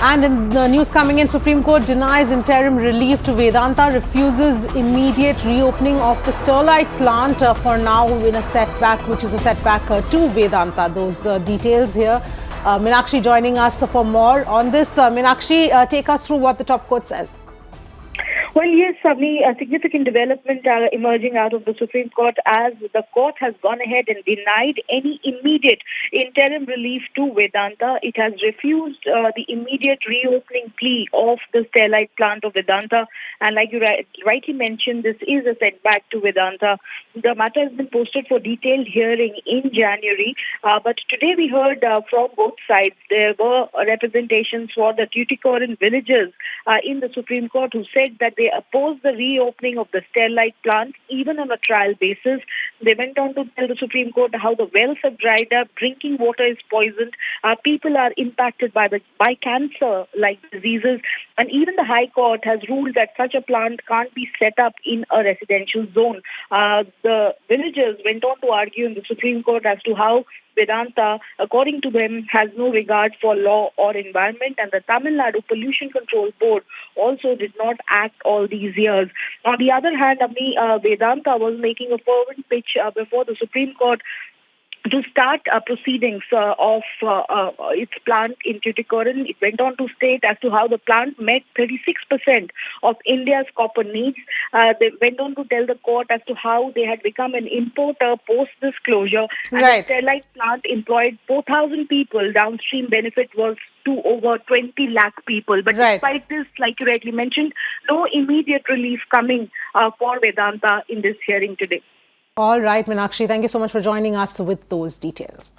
And in the news coming in, Supreme Court denies interim relief to Vedanta, refuses immediate reopening of the Sterlite plant for now in a setback, which is a setback to Vedanta. Those details here. Meenakshi joining us for more on this. Meenakshi, take us through what the top court says. Well, yes, Savni, a significant development emerging out of the Supreme Court as the court has gone ahead and denied any immediate interim relief to Vedanta. It has refused the immediate reopening plea of the Sterlite plant of Vedanta. And like you rightly mentioned, this is a setback to Vedanta. The matter has been posted for detailed hearing in January. But today we heard from both sides. There were representations for the Thoothukudi villagers in the Supreme Court who said that they opposed the reopening of the Sterlite plant, even on a trial basis. They went on to tell the Supreme Court how the wells have dried up, drinking water is poisoned, people are impacted by cancer-like diseases, and even the High Court has ruled that such a plant can't be set up in a residential zone. The villagers went on to argue in the Supreme Court as to how Vedanta, according to them, has no regard for law or environment, and the Tamil Nadu Pollution Control Board also did not act all these years. On the other hand, Vedanta was making a fervent pitch before the Supreme Court to start proceedings of its plant in Thoothukudi. It went on to state as to how the plant met 36% of India's copper needs. They went on to tell the court as to how they had become an importer post this closure. And the Sterlite plant employed 4,000 people. Downstream benefit was to over 20 lakh people. But despite this, like you rightly mentioned, no immediate relief coming for Vedanta in this hearing today. All right, Meenakshi, thank you so much for joining us with those details.